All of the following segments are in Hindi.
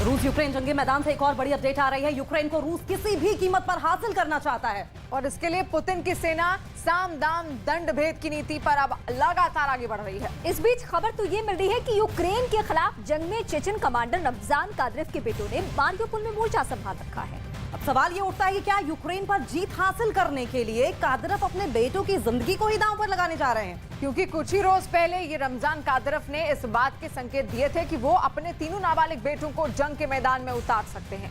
रूस यूक्रेन जंगी मैदान से एक और बड़ी अपडेट आ रही है। यूक्रेन को रूस किसी भी कीमत पर हासिल करना चाहता है और इसके लिए पुतिन की सेना साम दाम दंड भेद की नीति पर अब लगातार आगे बढ़ रही है। इस बीच खबर तो ये मिल रही है कि यूक्रेन के खिलाफ जंग में चेचन कमांडर रमजान कादिरोव के बेटों ने मारियोपोल में मोर्चा संभाल रखा है। अब सवाल ये उठता है कि क्या यूक्रेन पर जीत हासिल करने के लिए कादिरोव अपने बेटों की जिंदगी को ही दांव पर लगाने जा रहे हैं? क्योंकि कुछ ही रोज पहले ये रमजान कादिरोव ने इस बात के संकेत दिए थे कि वो अपने तीनों नाबालिग बेटों को जंग के मैदान में उतार सकते हैं।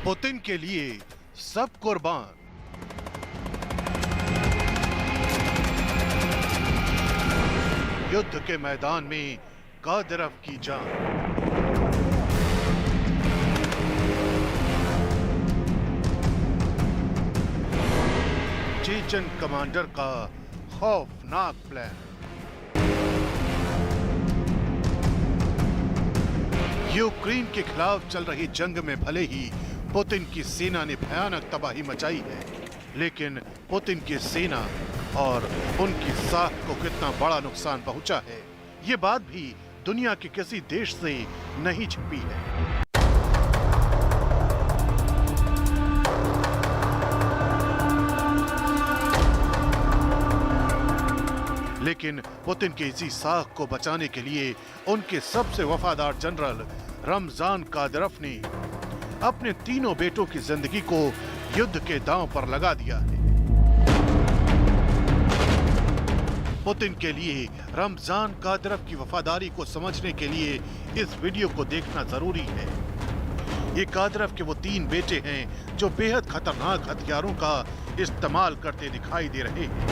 पुतिन के लिए सब कुर्बान। युद्ध के मैदान में कादिरोव की जान। चेचन कमांडर का खौफनाक प्लान। यूक्रेन के खिलाफ चल रही जंग में भले ही पुतिन की सेना ने भयानक तबाही मचाई है, लेकिन पुतिन की सेना और उनकी साख को कितना बड़ा नुकसान पहुंचा है, ये बात भी दुनिया के किसी देश से नहीं छिपी है। लेकिन पुतिन के इसी साख को बचाने के लिए उनके सबसे वफादार जनरल रमजान कादिरोव ने अपने तीनों बेटों की जिंदगी को युद्ध के दांव पर लगा दिया है। पुतिन के लिए रमजान कादिरोव की वफादारी को समझने के लिए इस वीडियो को देखना जरूरी है। ये कादिरोव के वो तीन बेटे हैं जो बेहद खतरनाक हथियारों का इस्तेमाल करते दिखाई दे रहे हैं।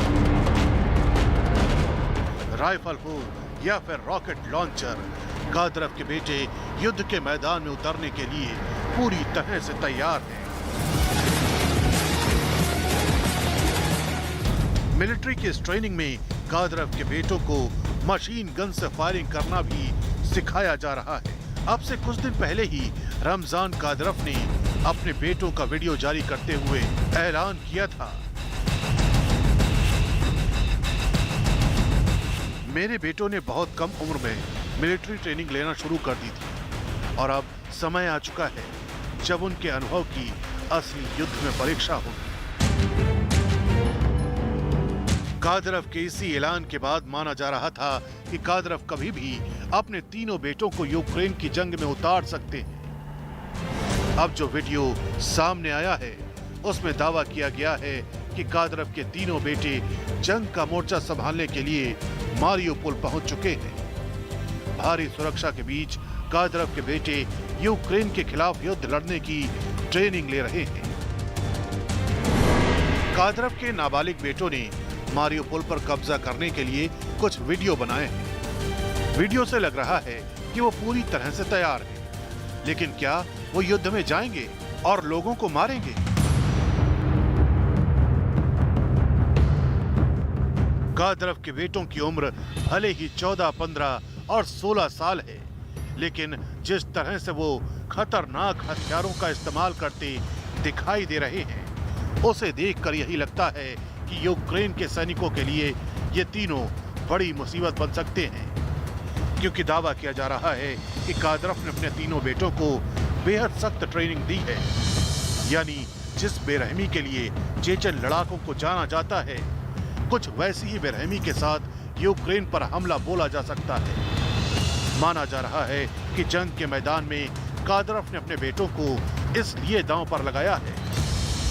राइफल हो या फिर रॉकेट लॉन्चर, कादिरोव के बेटे युद्ध के मैदान में उतरने के लिए पूरी तरह से तैयार हैं। मिलिट्री की इस ट्रेनिंग में कादिरोव के बेटों को मशीन गन से फायरिंग करना भी सिखाया जा रहा है। अब से कुछ दिन पहले ही रमजान कादिरोव ने अपने बेटों का वीडियो जारी करते हुए ऐलान किया था, मेरे बेटों ने बहुत कम उम्र में मिलिट्री ट्रेनिंग लेना शुरू कर दी थी और अब समय आ चुका है जब उनके अनुभव की असली युद्ध में परीक्षा होगी। कादिरोव के इसी ऐलान के बाद माना जा रहा था कि कादिरोव कभी भी अपने तीनों बेटों को यूक्रेन की जंग में उतार सकते हैं। अब जो वीडियो सामने आया है उसमें दावा किया गया है कि कादिरोव के तीनों बेटे जंग का मोर्चा संभालने के लिए मारियोपोल पहुंच चुके हैं। भारी सुरक्षा के बीच कादिरोव के बेटे यूक्रेन के खिलाफ युद्ध लड़ने की ट्रेनिंग ले रहे हैं। कादिरोव के नाबालिग बेटों ने मारियोपोल पर कब्जा करने के लिए कुछ वीडियो बनाए हैं। वीडियो से लग रहा है कि वो पूरी तरह से तैयार हैं, लेकिन क्या वो युद्ध में जाएंगे और लोगों को मारेंगे? कादिरोव के बेटों की उम्र भले ही 14, 15 और 16 साल है, लेकिन जिस तरह से वो खतरनाक हथियारों का इस्तेमाल करते दिखाई दे रहे हैं, उसे देखकर यही लगता है कि यूक्रेन के सैनिकों के लिए ये तीनों बड़ी मुसीबत बन सकते हैं। क्योंकि दावा किया जा रहा है कि कादिरोव ने अपने तीनों बेटों को बेहद सख्त ट्रेनिंग दी है, यानी जिस बेरहमी के लिए चेचन लड़ाकों को जाना जाता है, कुछ वैसी ही बेरहमी के साथ यूक्रेन पर हमला बोला जा सकता है। माना जा रहा है कि जंग के मैदान में कादिरोव ने अपने बेटों को इसलिए दांव पर लगाया है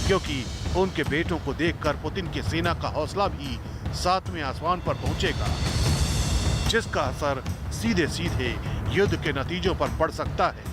क्योंकि उनके बेटों को देखकर पुतिन की सेना का हौसला भी 7वें आसमान पर पहुंचेगा, जिसका असर सीधे सीधे युद्ध के नतीजों पर पड़ सकता है।